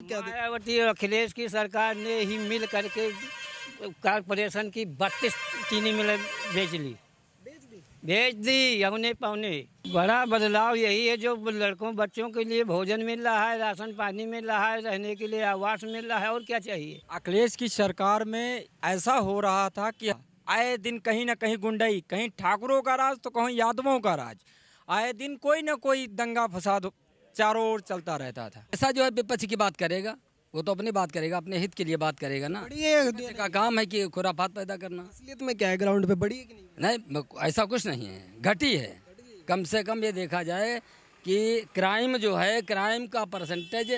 क्या मायावती और अखिलेश की सरकार ने ही मिल करके कारपोरेशन की 32 चीनी मिलें बेच दी अवने पवने। बड़ा बदलाव यही है, जो लड़कों बच्चों के लिए भोजन मिल रहा है, राशन पानी मिल रहा है, रहने के लिए आवास मिल रहा है, और क्या चाहिए। अखिलेश की सरकार में ऐसा हो रहा था कि आए दिन कहीं ना कहीं गुंडई, कहीं ठाकुरों का राज तो कहीं यादवों का राज, आए दिन कोई ना कोई दंगा फसाद चारों ओर चलता रहता था। ऐसा जो है विपक्ष की बात करेगा, वो तो अपनी बात करेगा, अपने हित के लिए बात करेगा ना। बड़ी का काम है कि खुराफात पैदा करना। असलियत में क्या है ग्राउंड पे, बड़ी है कि नहीं? नहीं, ऐसा कुछ नहीं है, घटी है। कम से कम ये देखा जाए कि क्राइम जो है, क्राइम का परसेंटेज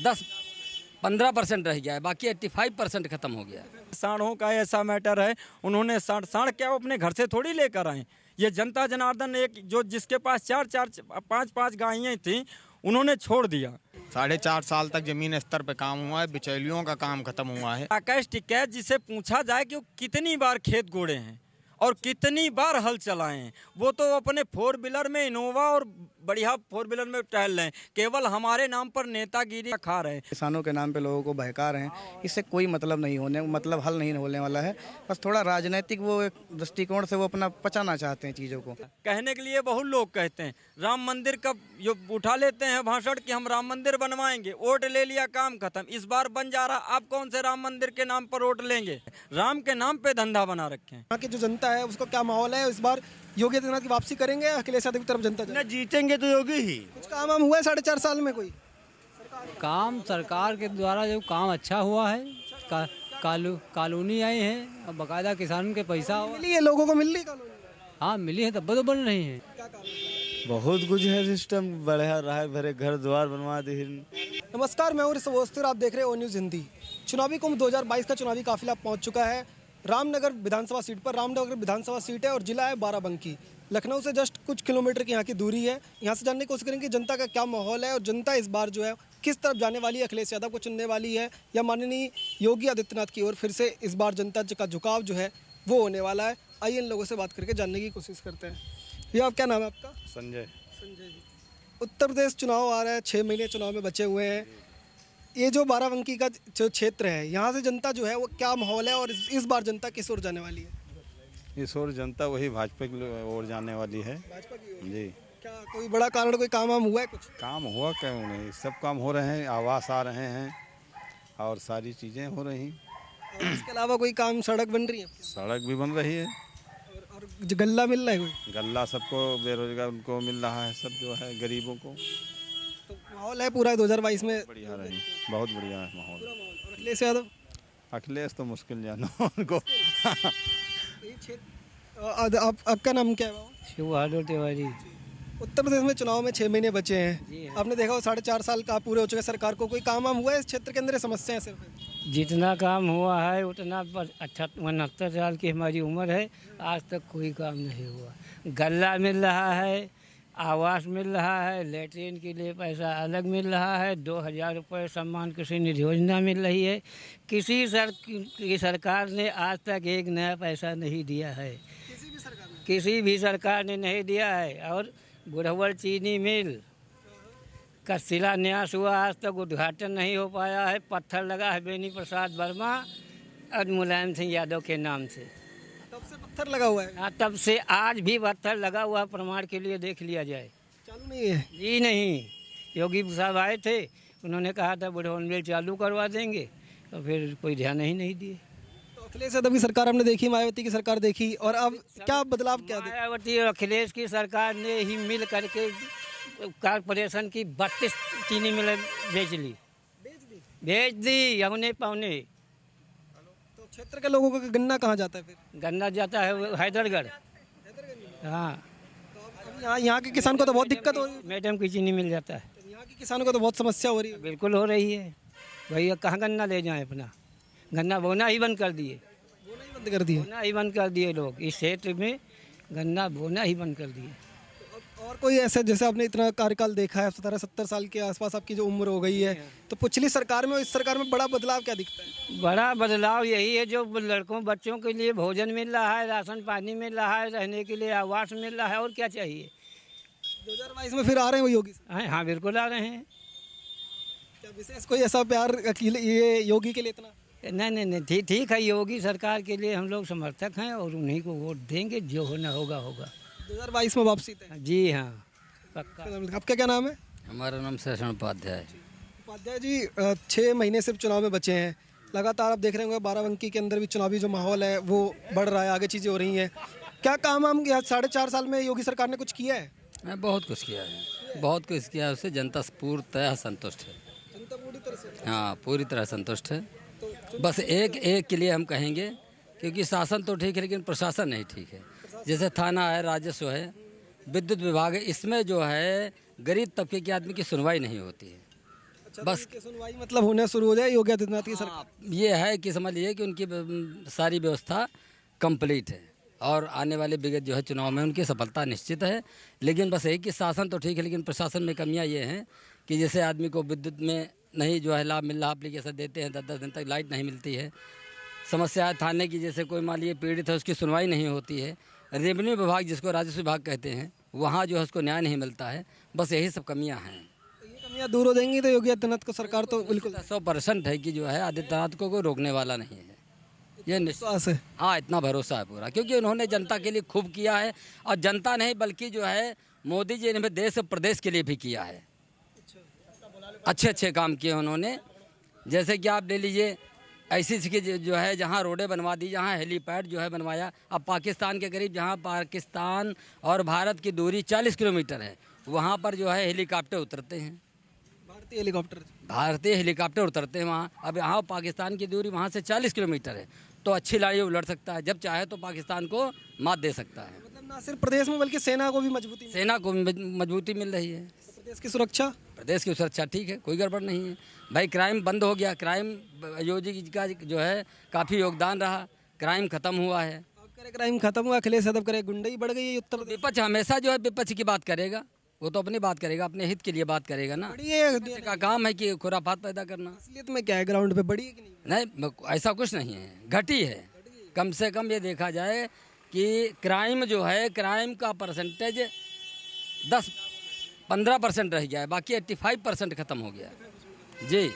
10-15% रह गया है, बाकी 85% खत्म हो गया है। साढ़ों का ऐसा मैटर है, उन्होंने साढ़ क्या वो अपने घर से थोड़ी लेकर आए। ये जनता जनार्दन एक जो जिसके पास 4-5 गायें थी, उन्होंने छोड़ दिया। 4.5 साल तक जमीन स्तर पे काम हुआ है, बिचौलियों का काम खत्म हुआ है। राकेश टिकैत जिसे पूछा जाए कि वो कितनी बार खेत गोड़े हैं और कितनी बार हल चलाए हैं, वो तो अपने 4 व्हीलर में, इनोवा और बढ़िया 4 व्हीलर में टहल रहे हैं, केवल हमारे नाम पर नेतागिरी खा रहे हैं। किसानों के नाम पे लोगों को बहका रहे हैं, इससे कोई मतलब नहीं होने, मतलब हल नहीं होने वाला है। बस थोड़ा राजनीतिक वो एक दृष्टिकोण से वो अपना पचाना चाहते हैं चीज़ों को। कहने के लिए बहुत लोग कहते हैं, राम मंदिर का जो उठा लेते हैं भाषण कि हम राम मंदिर बनवाएंगे, वोट ले लिया, काम खत्म। इस बार बन जा रहा, आप कौन से राम मंदिर के नाम पर वोट लेंगे? राम के नाम पे धंधा बना रखे हैं। यहाँ की जो जनता है उसको क्या माहौल है? इस बार योगी आदित्यनाथ की वापसी करेंगे, अखिलेश यादव की तरफ जनता जाएगी? जीतेंगे तो योगी ही। कुछ काम हुआ है 4.5 साल में? कोई काम सरकार के द्वारा जो काम अच्छा हुआ है, कॉलोनी आई है और बाकायदा किसानों के पैसा हुआ। मिली है, लोगों को मिल रही कॉलोनी? हाँ मिली है, तब तो बन रही है। क्या काम है? बहुत कुछ है, सिस्टम बढ़िया रहा है, भरे घर द्वार बनवा दी। नमस्कार, मैं हूं ऋषभ अवस्थी और आप देख रहे हैं ओ न्यूज़ हिंदी। चुनावी कुंभ 2022 का चुनावी काफिला पहुंच चुका है रामनगर विधानसभा सीट पर। रामनगर विधानसभा सीट है और जिला है बाराबंकी। लखनऊ से जस्ट कुछ किलोमीटर की यहाँ की दूरी है। यहाँ से जानने की कोशिश करेंगे जनता का क्या माहौल है और जनता इस बार जो है किस तरफ जाने वाली है, अखिलेश यादव को चुनने वाली है या माननीय योगी आदित्यनाथ की ओर फिर से इस बार जनता का झुकाव जो है वो होने वाला है। आइए इन लोगों से बात करके जानने की कोशिश करते हैं। भैया आप क्या नाम है आपका? संजय। संजय जी। उत्तर प्रदेश चुनाव आ रहा है, 6 महीने चुनाव में बचे हुए हैं। ये जो बाराबंकी का जो क्षेत्र है, यहाँ से जनता जो है वो क्या माहौल है और इस बार जनता किस ओर जाने वाली है? इस ओर जनता वही भाजपा की ओर जाने वाली है। भाजपा की ओर? जी। क्या कोई बड़ा कारण, कोई काम वाम हुआ है? कुछ काम हुआ क्यों नहीं, सब काम हो रहे हैं, आवास आ रहे हैं और सारी चीज़ें हो रही। और इसके अलावा कोई काम, सड़क बन रही है? सड़क भी बन रही है और जो गल्ला मिल रहा है कोई? गल्ला सबको, बेरोजगार उनको मिल रहा है, सब जो है गरीबों को। तो माहौल है पूरा 2022 में बढ़िया रही, बहुत बढ़िया है माहौल। और अखिलेश यादव? अखिलेश तो मुश्किल जानो उनको। आपका नाम क्या है बाबा? शिव बहादुर तिवारी। उत्तर प्रदेश में चुनाव में 6 महीने बचे हैं। आपने देखा हो 4.5 साल का पूरे हो चुके सरकार को, कोई काम वाम हुआ है इस क्षेत्र के अंदर? समस्याएं सिर्फ जितना काम हुआ है उतना 69 साल की हमारी उम्र है, आज तक कोई काम नहीं हुआ। गल्ला मिल रहा है, आवास मिल रहा है, लेटरिन के लिए पैसा अलग मिल रहा है, 2000 रुपये सम्मान कृषि निधि योजना मिल रही है। किसी सरकार ने आज तक एक नया पैसा नहीं दिया है, किसी भी सरकार ने नहीं दिया है। और बुढ़वल चीनी मिल का शिलान्यास हुआ, आज तक उद्घाटन नहीं हो पाया है। पत्थर लगा है बेनी प्रसाद वर्मा और मुलायम सिंह यादव के नाम से। तब से पत्थर लगा हुआ है? हाँ, तब से आज भी पत्थर लगा हुआ, प्रमाण के लिए देख लिया जाए। चालू नहीं है? जी नहीं, योगी साहब आए थे, उन्होंने कहा था बुढ़वन मिल चालू करवा देंगे, तो फिर कोई ध्यान ही नहीं दिए। तो अखिलेश यादव की सरकार हमने देखी, मायावती की सरकार देखी, और अब क्या बदलाव क्या देखा? मायावती और अखिलेश की सरकार ने ही मिल करके कारपोरेशन की 32 चीनी मिलें बेच दी अवने पवने। तो क्षेत्र के लोगों का गन्ना कहाँ जाता है फिर? गन्ना जाता है हैदरगढ़। हाँ, तो अब यहाँ के किसान को तो बहुत दिक्कत हो रही है। मैडम की चीनी मिल जाता है। यहाँ के किसानों को तो बहुत समस्या हो रही है। बिल्कुल हो रही है भैया, कहाँ गन्ना ले जाएं अपना? गन्ना बोना ही बंद कर दिए, बोना ही बंद कर दिया। बोना ही बंद कर दिए लोग, इस क्षेत्र में गन्ना बोना ही बंद कर दिए। और कोई ऐसे, जैसे आपने इतना कार्यकाल देखा है, 17-70 साल के आसपास आपकी जो उम्र हो गई है, तो पिछली सरकार में और इस सरकार में बड़ा बदलाव क्या दिखता है? बड़ा बदलाव यही है, जो लड़कों बच्चों के लिए भोजन मिल रहा है, राशन पानी मिल रहा है, रहने के लिए आवास मिल रहा है, और क्या चाहिए। 2022 में फिर आ रहे हैं वो योगी? हाँ, बिल्कुल आ रहे हैं। अच्छा, विशेष कोई ऐसा प्यार ये योगी के लिए इतना? नहीं, ठीक ठीक है, योगी सरकार के लिए हम लोग समर्थक हैं और उन्हीं को वोट देंगे, जो होना होगा होगा। 2022 में वापसी तय। जी हाँ, पक्का। आपका क्या नाम है? हमारा नाम शरण उपाध्याय। उपाध्याय जी, 6 महीने सिर्फ चुनाव में बचे हैं, लगातार आप देख रहे होंगे बाराबंकी के अंदर भी चुनावी जो माहौल है वो बढ़ रहा है, आगे चीज़ें हो रही हैं। क्या काम हम 4.5 साल में योगी सरकार ने कुछ किया है? बहुत कुछ किया है, बहुत कुछ किया है, उससे जनता पूर्णतः संतुष्ट है। जनता पूरी तरह से? हाँ, पूरी तरह संतुष्ट है। बस एक के लिए हम कहेंगे, क्योंकि शासन तो ठीक है लेकिन प्रशासन नहीं ठीक है। जैसे थाना है, राजस्व है, विद्युत विभाग है, इसमें जो है गरीब तबके के आदमी की सुनवाई नहीं होती है। अच्छा, बस तो सुनवाई मतलब होने शुरू हो जाए योगी आदित्यनाथ की सरकार? ये है कि समझ लीजिए कि उनकी सारी व्यवस्था कंप्लीट है और आने वाले विगत जो है चुनाव में उनकी सफलता निश्चित है। लेकिन बस यही कि शासन तो ठीक है लेकिन प्रशासन में कमियां ये हैं कि जैसे आदमी को विद्युत में नहीं जो है लाभ मिल रहा, एप्लीकेशन देते हैं 10-10 दिन तक लाइट नहीं मिलती है। समस्या है थाने की, जैसे कोई मान लीजिए पीड़ित है उसकी सुनवाई नहीं होती है। रेवेन्यू विभाग जिसको राजस्व विभाग कहते हैं वहाँ जो है उसको न्याय नहीं मिलता है। बस यही सब कमियाँ हैं। ये कमियां दूर हो जाएंगी तो योगी आदित्यनाथ को सरकार तो बिल्कुल 100% है कि जो है आदित्यनाथ को कोई रोकने वाला नहीं है, ये विश्वास है। हाँ, इतना भरोसा है पूरा, क्योंकि उन्होंने जनता के लिए खूब किया है और जनता नहीं बल्कि जो है मोदी जी ने देश और प्रदेश के लिए भी किया है। अच्छे काम किए उन्होंने। जैसे कि आप ले लीजिए ऐसी की जो है जहाँ रोडें बनवा दी, जहाँ हेलीपैड जो है बनवाया। अब पाकिस्तान के करीब जहाँ पाकिस्तान और भारत की दूरी 40 किलोमीटर है वहाँ पर जो है हेलीकॉप्टर उतरते हैं, भारतीय हेलीकॉप्टर उतरते हैं वहाँ। अब यहाँ पाकिस्तान की दूरी वहाँ से 40 किलोमीटर है, तो अच्छी लड़ाई वो लड़ सकता है, जब चाहे तो पाकिस्तान को मात दे सकता है। मतलब ना सिर्फ प्रदेश में बल्कि सेना को भी मजबूती मिल रही है। प्रदेश की सुरक्षा ठीक है, कोई गड़बड़ नहीं है भाई। क्राइम बंद हो गया, क्राइम योगी जी का जो है काफ़ी योगदान रहा, क्राइम खत्म हुआ है। आप कह रहे क्राइम खत्म हुआ, अखिलेश यादव करे गुंडई बढ़ गई है उत्तर प्रदेश। विपक्ष हमेशा जो है विपक्ष की बात करेगा, वो तो अपनी बात करेगा, अपने हित के लिए बात करेगा ना। विपक्ष का काम है कि खुराफात पैदा करना। असलियत में क्या है ग्राउंड पे, बड़ी है कि नहीं, ऐसा कुछ नहीं है, घटी है। कम से कम ये देखा जाए कि क्राइम जो है, क्राइम का परसेंटेज 10-15% रह गया है, बाकी 85% खत्म हो गया है। जी,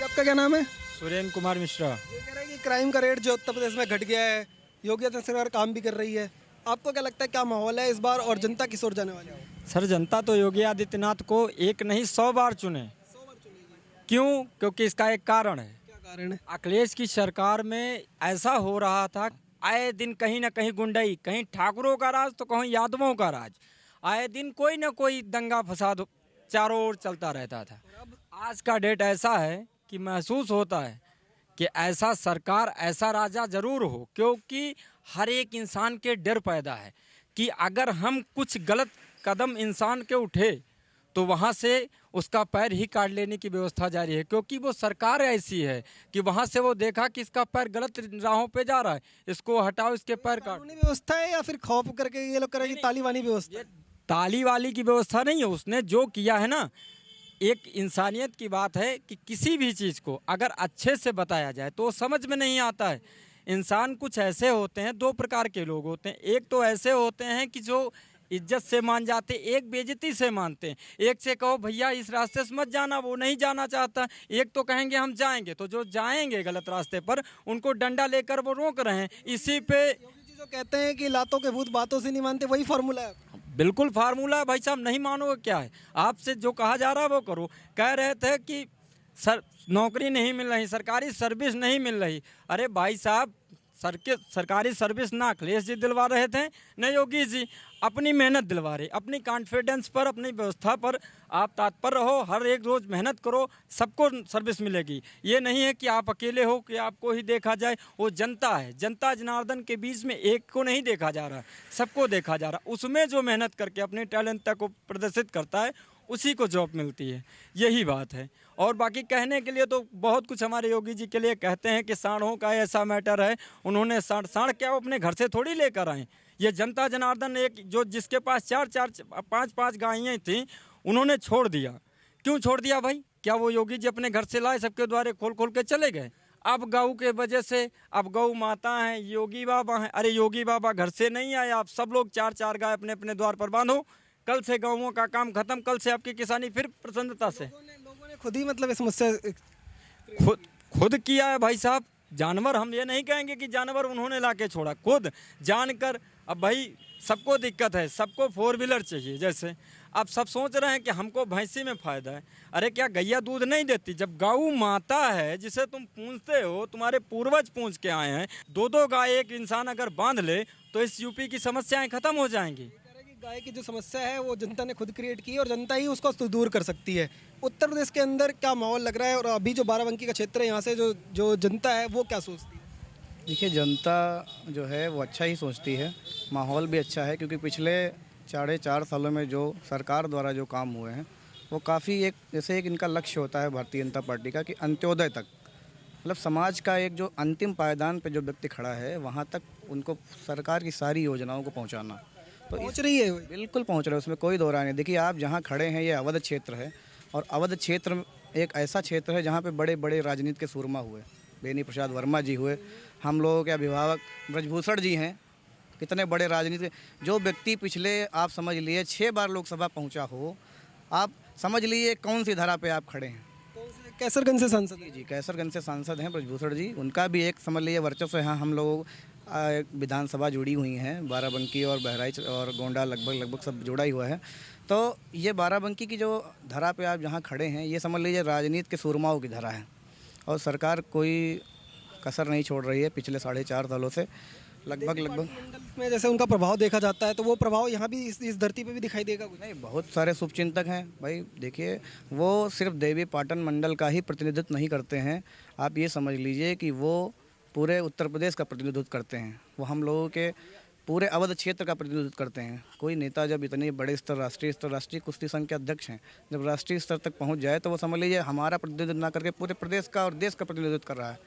आपका क्या नाम है? सुरेंद्र कुमार मिश्रा। ये कह रहे हैं कि क्राइम का रेट जो उत्तर प्रदेश में घट गया है, योगी आदित्यनाथ सरकार काम भी कर रही है। आपको क्या लगता है क्या माहौल है इस बार और जनता किस ओर जाने वाली है? सर, जनता तो योगी आदित्यनाथ को एक नहीं 100 बार चुने। क्यों? क्योंकि इसका एक कारण है। क्या कारण है? अखिलेश की सरकार में ऐसा हो रहा था, आए दिन कहीं ना कहीं गुंडई, कहीं ठाकुरों का राज तो कहीं यादवों का राज, आए दिन कोई ना कोई दंगा फसाद चारों ओर चलता रहता था। आज का डेट ऐसा है कि महसूस होता है कि ऐसा सरकार, ऐसा राजा जरूर हो, क्योंकि हर एक इंसान के डर पैदा है कि अगर हम कुछ गलत कदम इंसान के उठे तो वहाँ से उसका पैर ही काट लेने की व्यवस्था जारी है। क्योंकि वो सरकार ऐसी है कि वहाँ से वो देखा कि इसका पैर गलत राहों पे जा रहा है, इसको हटाओ, इसके पैर काट। कानूनी व्यवस्था है या फिर खौफ करके ये लोग करेंगे तालिबानी व्यवस्था? ताली वाली की व्यवस्था नहीं है। उसने जो किया है ना, एक इंसानियत की बात है कि किसी भी चीज़ को अगर अच्छे से बताया जाए तो समझ में नहीं आता है। इंसान कुछ ऐसे होते हैं, 2 प्रकार के लोग होते हैं। एक तो ऐसे होते हैं कि जो इज्जत से मान जाते, एक बेइज्जती से मानते हैं। एक से कहो भैया इस रास्ते से मत जाना, वो नहीं जाना चाहता। एक तो कहेंगे हम जाएंगे, तो जो जाएंगे गलत रास्ते पर उनको डंडा लेकर वो रोक रहे हैं। इसी पे योगी जी जो कहते हैं कि लातों के भूत बातों से नहीं मानते, वही फॉर्मूला है। बिल्कुल फार्मूला है भाई साहब, नहीं मानोगे क्या है? आपसे जो कहा जा रहा है वो करो। कह रहे थे कि सर नौकरी नहीं मिल रही, सरकारी सर्विस नहीं मिल रही। अरे भाई साहब, सरकारी सर्विस ना अखिलेश जी दिलवा रहे थे न योगी जी, अपनी मेहनत दिलवा रहे, अपनी कॉन्फिडेंस पर, अपनी व्यवस्था पर आप तत्पर रहो, हर एक रोज़ मेहनत करो, सबको सर्विस मिलेगी। ये नहीं है कि आप अकेले हो, कि आपको ही देखा जाए। वो जनता है, जनता जनार्दन के बीच में एक को नहीं देखा जा रहा, सबको देखा जा रहा। उसमें जो मेहनत करके अपनी टैलेंट को प्रदर्शित करता है उसी को जॉब मिलती है, यही बात है। और बाकी कहने के लिए तो बहुत कुछ हमारे योगी जी के लिए कहते हैं कि सांडों का ऐसा मैटर है, उन्होंने सांड क्या वो अपने घर से थोड़ी लेकर आए। ये जनता जनार्दन एक जो जिसके पास 4-4, 5-5 गायें थीं उन्होंने छोड़ दिया। क्यों छोड़ दिया भाई? क्या वो योगी जी अपने घर से लाए, सबके द्वारे खोल खोल के चले गए? अब गऊ के वजह से, अब गऊ माता हैं, योगी बाबा हैं। अरे योगी बाबा घर से नहीं आए, आप सब लोग 4-4 गाय अपने अपने द्वार पर बांधो, कल से गऊओं का काम खत्म, कल से आपकी किसानी फिर प्रसन्नता से। लोगों ने खुद ही मतलब ये समस्या खुद किया है भाई साहब। जानवर हम ये नहीं कहेंगे कि जानवर उन्होंने ला के छोड़ा, खुद जानकर। अब भाई सबको दिक्कत है, सबको 4 व्हीलर चाहिए। जैसे अब सब सोच रहे हैं कि हमको भैंसी में फ़ायदा है। अरे क्या गैया दूध नहीं देती? जब गौ माता है जिसे तुम पूजते हो, तुम्हारे पूर्वज पूज के आए हैं, 2-2 गाय एक इंसान अगर बांध ले तो इस यूपी की समस्याएं खत्म हो जाएंगी। गाय की जो समस्या है वो जनता ने खुद क्रिएट की है और जनता ही उसको दूर कर सकती है। उत्तर प्रदेश के अंदर क्या माहौल लग रहा है और अभी जो बाराबंकी का क्षेत्र है यहाँ से जो जो जनता है वो क्या सोचती है? देखिए, जनता जो है वो अच्छा ही सोचती है, माहौल भी अच्छा है, क्योंकि पिछले 4.5 सालों में जो सरकार द्वारा जो काम हुए हैं वो काफ़ी जैसे एक इनका लक्ष्य होता है भारतीय जनता पार्टी का कि अंत्योदय तक, मतलब समाज का एक जो अंतिम पायदान पे जो व्यक्ति खड़ा है वहाँ तक उनको सरकार की सारी योजनाओं को पहुँचाना। तो पहुँच रही है? बिल्कुल पहुँच रहे हैं, उसमें कोई दो राय नहीं। देखिए, आप जहाँ खड़े हैं ये अवध क्षेत्र है, और अवध क्षेत्र एक ऐसा क्षेत्र है जहाँ पे बड़े बड़े राजनीति के सूरमा हुए, बेनी प्रसाद वर्मा जी हुए, हम लोगों के अभिभावक ब्रजभूषण जी हैं, कितने बड़े राजनीति। जो व्यक्ति पिछले आप समझ लिए 6 बार लोकसभा पहुंचा हो, आप समझ लीजिए कौन सी धारा पे आप खड़े हैं। कैसरगंज से सांसद जी, कैसरगंज से सांसद हैं ब्रजभूषण जी, उनका भी एक समझ लीजिए वर्चस्व है। हम लोग विधानसभा जुड़ी हुई हैं, बाराबंकी और बहराइच और गोंडा लगभग सब जुड़ा ही हुआ है। तो ये बाराबंकी की जो धारा पे आप जहाँ खड़े हैं ये समझ लीजिए राजनीति के सूरमाओं की धारा है, और सरकार कोई कसर नहीं छोड़ रही है पिछले 4.5 सालों से। लगभग मंडल में जैसे उनका प्रभाव देखा जाता है तो वो प्रभाव यहाँ भी इस धरती पे भी दिखाई देगा कुछ? नहीं, बहुत सारे शुभचिंतक हैं भाई। देखिए, वो सिर्फ देवी पाटन मंडल का ही प्रतिनिधित्व नहीं करते हैं, आप ये समझ लीजिए कि वो पूरे उत्तर प्रदेश का प्रतिनिधित्व करते हैं। वो हम लोगों के पूरे अवध क्षेत्र का प्रतिनिधित्व करते हैं। कोई नेता जब इतने बड़े स्तर, राष्ट्रीय कुश्ती संघ के अध्यक्ष हैं, जब राष्ट्रीय स्तर तक पहुंच जाए तो वो समझ लीजिए हमारा प्रतिनिधित्व ना करके पूरे प्रदेश का और देश का प्रतिनिधित्व कर रहा है।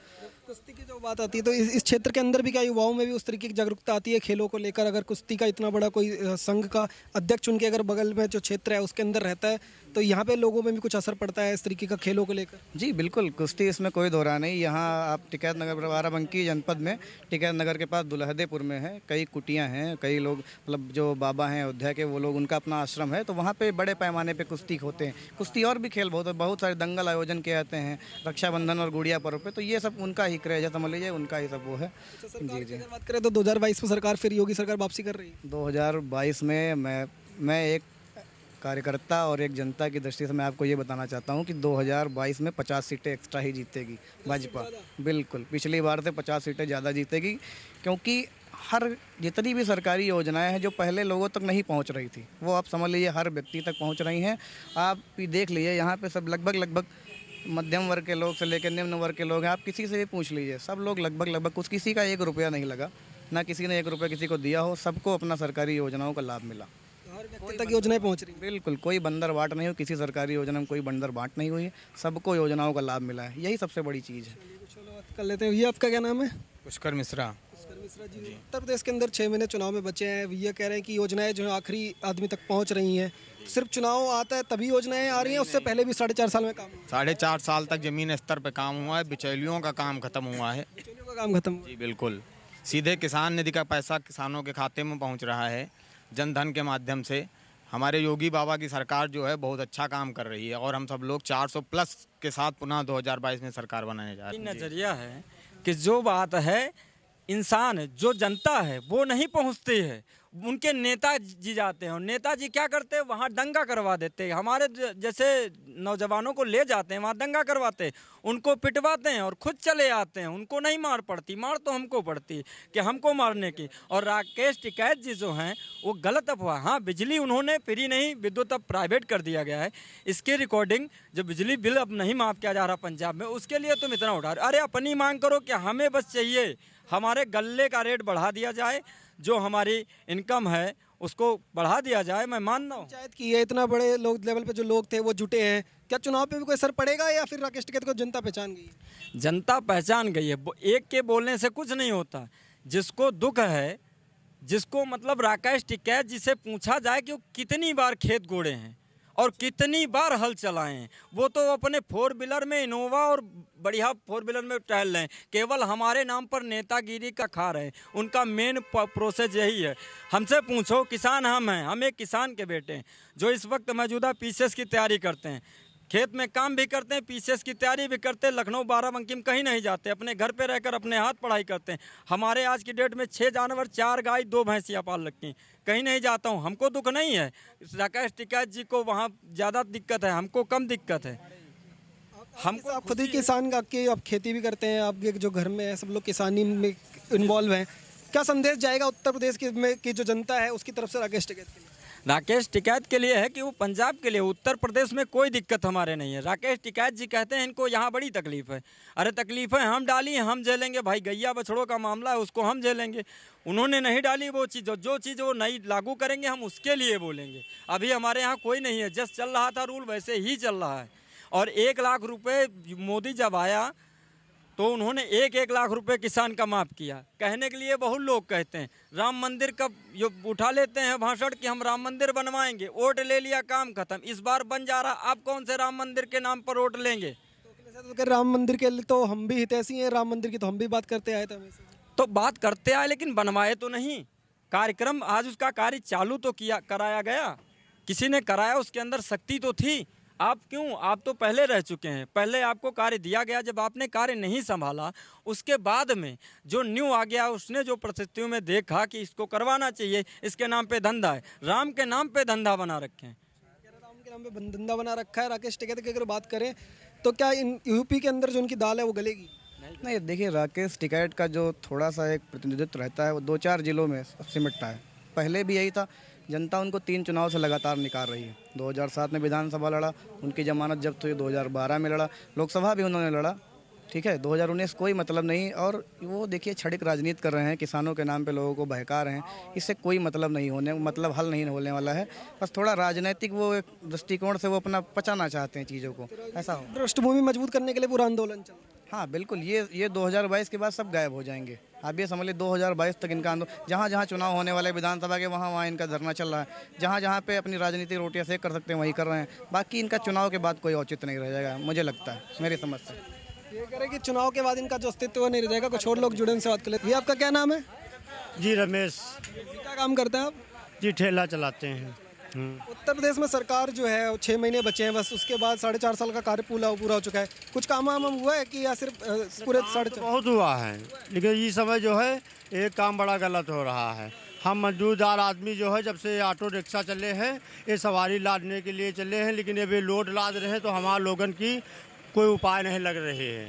कुश्ती की जो बात आती है तो इस क्षेत्र के अंदर भी क्या युवाओं में भी उस तरीके की जागरूकता आती है खेलों को लेकर? अगर कुश्ती का इतना बड़ा कोई संघ का अध्यक्ष उनके अगर बगल में जो क्षेत्र है उसके अंदर रहता है तो यहाँ पे लोगों में भी कुछ असर पड़ता है इस तरीके का खेलों को लेकर? जी बिल्कुल, कुश्ती इसमें कोई दोहरा नहीं। यहाँ आप टिकैत नगर, बाराबंकी जनपद में टिकैत नगर के पास दुल्हदेपुर में है, कई कुटियाँ हैं, कई लोग मतलब जो बाबा हैं अयोध्या के, वो लोग उनका अपना आश्रम है, तो वहाँ पे बड़े पैमाने पे कुश्ती होते हैं। कुश्ती और भी खेल बहुत सारे दंगल आयोजन किए जाते हैं रक्षाबंधन और गुड़िया पर्व पे, तो ये सब उनका ही क्रेज है, समझ लीजिए उनका ही सब वो है। जी जी। बात करें तो 2022 में सरकार, फिर योगी सरकार वापसी कर रही है। 2022 में मैं एक कार्यकर्ता और एक जनता की दृष्टि से मैं आपको ये बताना चाहता हूँ कि 2022 में 50 सीटें एक्स्ट्रा ही जीतेगी भाजपा। बिल्कुल, पिछली बार से 50 सीटें ज़्यादा जीतेगी, क्योंकि हर जितनी भी सरकारी योजनाएं हैं जो पहले लोगों तक नहीं पहुंच रही थी वो आप समझ लीजिए हर व्यक्ति तक पहुंच रही हैं। आप भी देख लीजिए यहाँ पे सब लगभग मध्यम वर्ग के लोग से लेकर निम्न वर्ग के लोग हैं, आप किसी से भी पूछ लीजिए, सब लोग लगभग कुछ, किसी का 1 रुपया नहीं लगा, ना किसी ने 1 रुपया किसी को दिया हो, सबको अपना सरकारी योजनाओं का लाभ मिला। हर व्यक्ति तक योजनाएं पहुंच रही? बिल्कुल, कोई बंदर बाट नहीं हो, किसी सरकारी योजना में कोई बंदर बाट नहीं हुई है, सबको योजनाओं का लाभ मिला है, यही सबसे बड़ी चीज़ है। चलो बात कर लेते हैं। ये आपका क्या नाम है? पुष्कर मिश्रा। मिश्रा जी, उत्तर प्रदेश के अंदर 6 महीने चुनाव में बचे हैं, ये कह रहे हैं कि योजनाएं जो है आखिरी आदमी तक पहुंच रही हैं। सिर्फ चुनाव आता है तभी योजनाएं आ रही हैं? उससे पहले भी 4.5 साल में काम हुआ? 4.5 साल तक जमीन स्तर पे काम हुआ है, बिचौलियों का काम खत्म हुआ है। बिचौलियों का काम खत्म हुआ? जी बिल्कुल, सीधे किसान निधि का पैसा किसानों के खाते में पहुंच रहा है जन धन के माध्यम से। हमारे योगी बाबा की सरकार जो है बहुत अच्छा काम कर रही है और हम सब लोग 400 प्लस के साथ पुनः 2022 में सरकार बनाने जा रहे हैं। नज़रिया है कि जो बात है इंसान, जो जनता है वो नहीं पहुंचती है, उनके नेताजी जाते हैं और नेताजी क्या करते हैं, वहाँ दंगा करवा देते हैं। हमारे जैसे नौजवानों को ले जाते हैं, वहाँ दंगा करवाते हैं, उनको पिटवाते हैं और खुद चले आते हैं। उनको नहीं मार पड़ती, मार तो हमको पड़ती है कि हमको मारने की। और राकेश टिकैत जी जो हैं वो गलत अफवाह। हाँ, बिजली उन्होंने फ्री नहीं, विद्युत अब प्राइवेट कर दिया गया है। इसकी रिकॉर्डिंग, जो बिजली बिल अब नहीं माफ़ किया जा रहा पंजाब में, उसके लिए तुम इतना उठा रहे। अरे अपनी मांग करो कि हमें बस चाहिए हमारे गल्ले का रेट बढ़ा दिया जाए, जो हमारी इनकम है उसको बढ़ा दिया जाए। मैं मानता हूँ पंचायत की है, इतना बड़े लोग लेवल पे जो लोग थे वो जुटे हैं, क्या चुनाव पे भी कोई असर पड़ेगा या फिर राकेश टिकैत को जनता पहचान गई? जनता पहचान गई है। एक के बोलने से कुछ नहीं होता। जिसको दुख है, जिसको मतलब राकेश टिकैत जिसे पूछा जाए कि वो कितनी बार खेत गोड़े हैं और कितनी बार हल चलाए हैं, वो तो अपने 4 व्हीलर में, इनोवा और बढ़िया 4 व्हीलर में टहल रहे हैं, केवल हमारे नाम पर नेतागिरी का खा रहे हैं। उनका मेन प्रोसेस यही है। हमसे पूछो, किसान हम हैं, हम एक किसान के बेटे हैं जो इस वक्त मौजूदा पीसीएस की तैयारी करते हैं। खेत में काम भी करते हैं, पीसीएस की तैयारी भी करते हैं, लखनऊ बाराबंकी में कहीं नहीं जाते, अपने घर पे रहकर अपने हाथ पढ़ाई करते हैं। हमारे आज की डेट में 6 जानवर, 4 गाय, 2 भैंसियाँ पाल रखी हैं, कहीं नहीं जाता हूँ, हमको दुख नहीं है। राकेश टिकैत जी को वहाँ ज़्यादा दिक्कत है, हमको कम दिक्कत है। हमको आप खुद ही किसान का के आप खेती भी करते हैं, आपके जो घर में है सब लोग किसानी में इन्वॉल्व हैं, क्या संदेश जाएगा उत्तर प्रदेश की जो जनता है उसकी तरफ से राकेश टिकैत के लिए? राकेश टिकैत के लिए है कि वो पंजाब के लिए, उत्तर प्रदेश में कोई दिक्कत हमारे नहीं है। राकेश टिकैत जी कहते हैं इनको यहाँ बड़ी तकलीफ़ है। अरे तकलीफ़ें हम डाली हैं, हम झेलेंगे भाई। गैया बछड़ों का मामला है, उसको हम झेलेंगे। उन्होंने नहीं डाली वो चीज़, जो चीज़ वो नई लागू करेंगे हम उसके लिए बोलेंगे। अभी हमारे यहाँ कोई नहीं है, जस्ट चल रहा था रूल वैसे ही चल रहा है। और 1 लाख रुपये मोदी जब आया तो उन्होंने 1-1 लाख रुपए किसान का माफ़ किया। कहने के लिए बहुत लोग कहते हैं राम मंदिर का जो उठा लेते हैं भाषण कि हम राम मंदिर बनवाएंगे, वोट ले लिया, काम खत्म। इस बार बन जा रहा, आप कौन से राम मंदिर के नाम पर वोट लेंगे? तो राम मंदिर के लिए तो हम भी हितैषी हैं, राम मंदिर की तो हम भी बात करते आए थे हमेशा। तो बात करते आए लेकिन बनवाए तो नहीं। कार्यक्रम आज उसका कार्य चालू तो कराया गया, किसी ने कराया, उसके अंदर शक्ति तो थी। आप क्यों, आप तो पहले रह चुके हैं, पहले आपको कार्य दिया गया, जब आपने कार्य नहीं संभाला उसके बाद में जो न्यू आ गया उसने जो परिस्थितियों में देखा कि इसको करवाना चाहिए, इसके नाम पे धंधा है, राम के नाम पे धंधा बना रखे हैं। राम के नाम पे धंधा बना रखा है। राकेश टिकैत की अगर बात करें तो क्या इन यूपी के अंदर जो उनकी दाल है वो गलेगी? नहीं, देखिए राकेश टिकैत का जो थोड़ा सा एक प्रतिनिधित्व रहता है वो 2-4 जिलों में सिमटता है। पहले भी यही था, जनता उनको 3 चुनाव से लगातार निकाल रही है। 2007 में विधानसभा लड़ा, उनकी जमानत जब्त हुई, 2012 में लड़ा, लोकसभा भी उन्होंने लड़ा, ठीक है। 2019 कोई मतलब नहीं। और वो देखिए क्षणिक राजनीति कर रहे हैं, किसानों के नाम पे लोगों को बहका रहे हैं, इससे कोई मतलब नहीं होने, मतलब हल नहीं होने वाला है। बस थोड़ा राजनीतिक वो एक दृष्टिकोण से वो अपना पचाना चाहते हैं चीज़ों को, ऐसा हो। पृष्ठभूमि मजबूत करने के लिए पूरा आंदोलन चल रहा है। हाँ बिल्कुल, ये 2022 के बाद सब गायब हो जाएंगे। आप ये समझ लीजिए 2022 तक इनका आंदोलन, जहाँ जहाँ चुनाव होने वाले विधानसभा के वहाँ इनका धरना चल रहा है। जहाँ जहाँ पे अपनी राजनीतिक रोटियाँ सेक कर सकते हैं वहीं कर रहे हैं। बाकी इनका चुनाव के बाद कोई औचित्य नहीं रह जाएगा, मुझे लगता है, मेरी समझ से। ये कह रहे कि चुनाव के बाद इनका जो अस्तित्व नहीं रह जाएगा। कुछ और लोग जुड़े, इनसे बात कर लेते हैं। ये आपका क्या नाम है? जी रमेश। क्या काम करते हैं आप? जी ठेला चलाते हैं। उत्तर प्रदेश में सरकार जो है 6 महीने बचे हैं बस, उसके बाद 4.5 साल का कार्य पूरा हो चुका है। कुछ काम वाम हुआ है कि या सिर्फ पूरे 4.5? बहुत हुआ है, लेकिन ये समय जो है एक काम बड़ा गलत हो रहा है। हम मजदूरदार आदमी जो है जब से ऑटो रिक्शा चले हैं, ये सवारी लादने के लिए चले हैं, लेकिन अभी लोड लाद रहे हैं तो हमारे लोगन की कोई उपाय नहीं लग रहे हैं।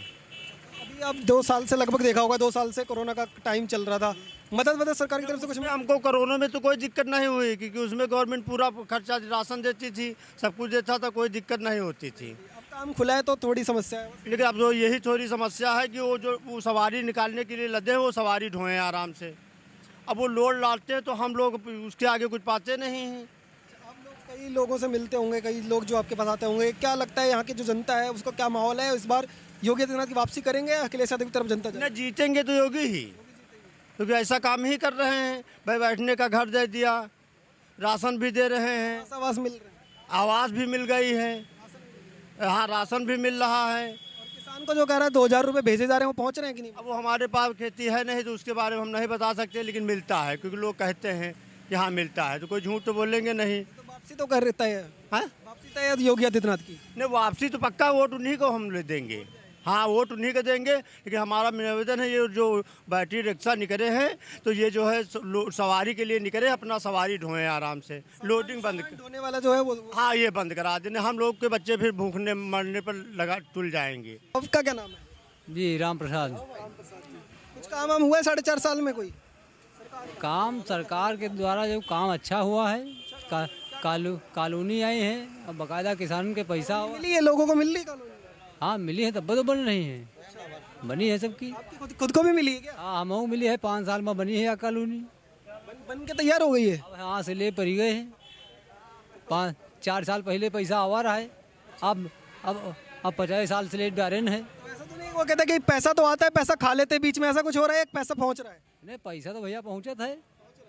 अभी आप 2 साल से लगभग देखा होगा, 2 साल से कोरोना का टाइम चल रहा था, मदद सरकार की तरफ से कुछ? हमको कोरोना में तो कोई दिक्कत नहीं हुई, क्योंकि उसमें गवर्नमेंट पूरा खर्चा राशन देती थी, सब कुछ देता था, कोई दिक्कत नहीं होती थी। अब काम खुला है तो थोड़ी समस्या है। लेकिन अब तो यही थोड़ी समस्या है कि वो सवारी निकालने के लिए लदे हैं, वो सवारी ढोएं आराम से। अब वो लोड लादते हैं तो हम लोग उसके आगे कुछ पाते नहीं हैं। आप लोग कई लोगों से मिलते होंगे, कई लोग जो आपके पास आते होंगे, क्या लगता है यहाँ की जो जनता है उसको क्या माहौल है? इस बार योगी आदित्यनाथ की वापसी करेंगे या अखिलेश यादव की तरफ जनता न जीतेंगे तो योगी ही, क्योंकि ऐसा काम ही कर रहे हैं भाई। बैठने का घर दे दिया, राशन भी दे रहे हैं, आवास मिल रहे हैं, आवास भी मिल गई है, हाँ राशन भी मिल रहा है। किसान को जो कह रहा है 2000 रुपये भेजे जा रहे हैं वो पहुँच रहे हैं कि नहीं? अब वो हमारे पास खेती है नहीं तो उसके बारे में हम नहीं बता सकते, लेकिन मिलता है, क्योंकि लोग कहते हैं कि हाँ मिलता है, तो कोई झूठ तो बोलेंगे नहीं। तो वापसी तो कर रहता है, वापसी तय है योगी आदित्यनाथ की। नहीं, वापसी तो पक्का वोट उन्हीं को हम ले देंगे, हाँ वोट उन्हीं को देंगे। लेकिन हमारा निवेदन है, ये जो बैटरी रिक्शा निकले हैं तो ये जो है सवारी के लिए निकले, अपना सवारी ढोएं आराम से, लोडिंग बंद ढोने वाला जो है वो, हाँ ये बंद करा देने। हम लोग के बच्चे फिर भूखने मरने पर लगा तुल जाएंगे। आपका क्या नाम है? जी राम प्रसाद। कुछ काम वाम हुआ है 4.5 साल में? कोई काम सरकार के द्वारा जो काम अच्छा हुआ है, कॉलोनी आई है, अब बाकायदा किसान के पैसा हुआ। मिली है लोगों को? मिल रही कॉलोनी? हाँ मिली है, तब तो बन रही है, बनी है सबकी। आपकी खुद को भी मिली है क्या? हाँ हमको मिली है, 5 साल में बनी है कॉलोनी, बन के तैयार हो गई है। अब यहाँ से ले पड़ी गए हैं। 4 साल पहले पैसा आवा रहा है, अब 50 साल से लेट डायरेन है। ऐसा तो नहीं वो कहते कि पैसा तो आता है, पैसा खा लेते बीच में, ऐसा कुछ हो रहा है? एक पैसा पहुंच रहा है? नहीं पैसा तो भैया पहुँचत है,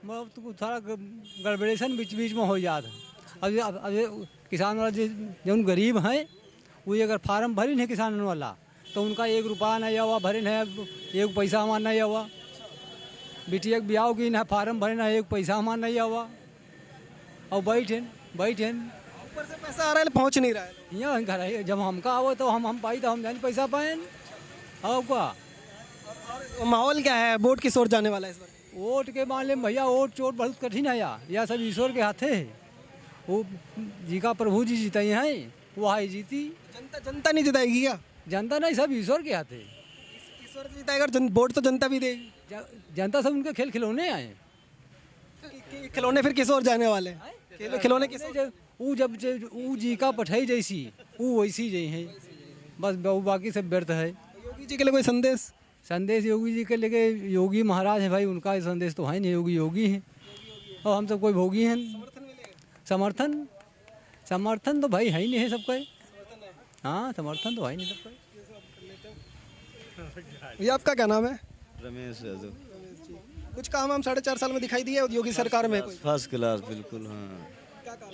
मतलब तो थोड़ा गड़बड़ेशन बीच बीच में हो जाता है। अब किसान वाला जो गरीब हैं वो अगर फार्म भरी है किसान वाला तो उनका 1 रुपया नहीं हुआ, भरे है 1 पैसा हमारा नहीं हुआ। बिटिया के ब्याह की ना फार्म भरे ना 1 पैसा हमारा नहीं हुआ, और बैठे ऊपर से पैसा आ रहा है पहुंच नहीं रहा है। यहाँ घर है, जब हमका आवो तो हम पाई तो हम जानी पैसा पाए और क्या। और माहौल क्या है, वोट किस ओर जाने वाला है इस बार? वोट के मामले में भैया वोट चोट बहुत कठिन है यह सब ईश्वर के हाथे है। वो जी का प्रभु जी जीते हैं, वो आई जीती। जनता नहीं जिताएगी क्या? जनता नहीं, सब ईश्वर के हाथे। ईश्वर जिताएगा, वोट तो जनता भी देगी। जनता सब उनके खेल खिलौने आए। खिलौने फिर किस ओर जाने वाले हैं? खिलौने किस ओर? जब ऊ जी का पठाई जैसी वो वैसी जई है, बस बाकी सब व्यर्थ है। योगी जी के लिए कोई संदेश? संदेश योगी जी के लेके, योगी महाराज है भाई, उनका संदेश तो है नहीं, योगी योगी हैं और हम सब कोई भोगी हैं। समर्थन तो भाई है ही नहीं है सबका। हाँ, समर्थन तो है ही नहीं सबका। भैया आपका क्या नाम है? रमेश यादव। कुछ काम हम 4.5 साल में दिखाई दिए योगी सरकार में? कोई फर्स्ट क्लास बिल्कुल। हाँ, क्या काम?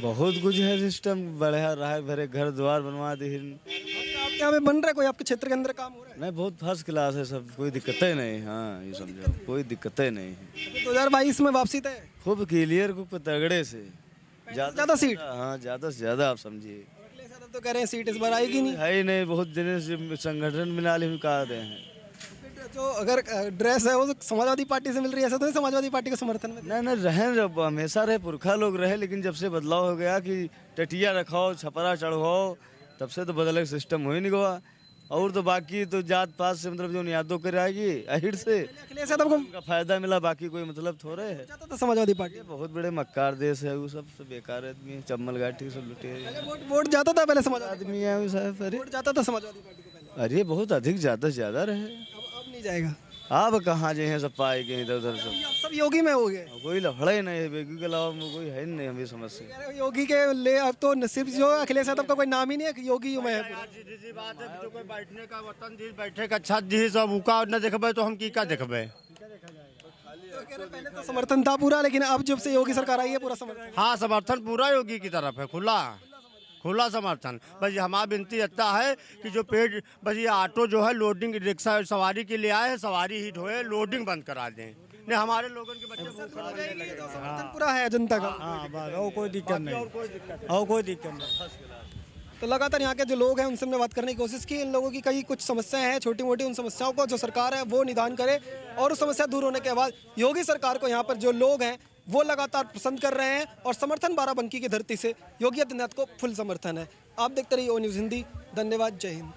बहुत कुछ है, सिस्टम बढ़िया रहा है, भरे घर द्वार बनवा दी। आपके यहाँ पे बन रहा है, कोई आपके क्षेत्र के अंदर काम हो रहा है? नहीं, बहुत फर्स्ट क्लास है सब, कोई दिक्कतें नहीं। हाँ, ये समझो कोई दिक्कतें नहीं है। 2022 में वापसी तय? खूब क्लियर, खूब तगड़े से। ज्यादा सीट? हाँ, ज़्यादा से ज़्यादा आप समझिए। तो कह रहे हैं सीट इस बार आएगी नहीं। है ही नहीं, बहुत दिन से संगठन बना ले कहा दे हैं। जो अगर ड्रेस है वो तो समाजवादी पार्टी से मिल रही है, ऐसा तो नहीं समाजवादी पार्टी के समर्थन में? नहीं, रहे जब हमेशा रहे, पुरखा लोग रहे, लेकिन जब से बदलाव हो गया कि टटिया रखाओ, छपरा चढ़वाओ, तब से तो बदले सिस्टम हो ही नहीं गया। और तो बाकी तो जात पात से मतलब जो यादों कर आएगी अहिर से अखिलेश यादव उनका फायदा मिला, बाकी कोई मतलब थोड़े है। तो समाजवादी पार्टी बहुत बड़े मक्कार देश है, वो सब बेकार आदमी है, चम्मल गाठी सब लुटे वोट जाता था पहले समाजवादी आदमी है वो साहब। अरे वोट जाता था समाजवादी पार्टी को पहले, अरे बहुत अधिक ज़्यादा से ज़्यादा रहे। अब नहीं जाएगा। आप कहाँ जो है सब पाए गए इधर उधर सब। अब सब योगी में हो गए। कोई लफड़ा ही नहीं है, बेगू के अलावा कोई है ही नहीं हमें समझ से। योगी के ले अब तो सिर्फ जो अखिलेश यादव का कोई नाम ही नहीं है, योगी में है पूरा। सीधी सी बात है, जो कोई बैठने का वतन दी, बैठे का छत दी, सब उका न देखबे तो हम की का देखबे। पहले तो समर्थन था पूरा, लेकिन अब जब से योगी सरकार आई है पूरा समर्थन। हाँ, समर्थन पूरा योगी की तरफ है, खुला समर्थन। बस ये हमारी विनती इतना है कि जो पेड़ बस ये ऑटो जो है लोडिंग रिक्शा सवारी के लिए आए हैं, सवारी ही ढोए, लोडिंग बंद करा दें। नहीं, हमारे लोगों के बच्चे समर्थन पूरा है जनता का। और कोई दिक्कत नहीं, और कोई दिक्कत नहीं। तो लगातार यहाँ के जो लोग हैं उनसे हमने बात करने की कोशिश की। इन लोगों की कई कुछ समस्याएं हैं छोटी मोटी, उन समस्याओं को जो सरकार है वो निदान करे, और उस समस्या दूर होने के बाद योगी सरकार को यहाँ पर जो लोग हैं वो लगातार पसंद कर रहे हैं, और समर्थन बाराबंकी की धरती से योगी आदित्यनाथ को फुल समर्थन है। आप देखते रहिए ओ न्यूज़ हिंदी। धन्यवाद, जय हिंद।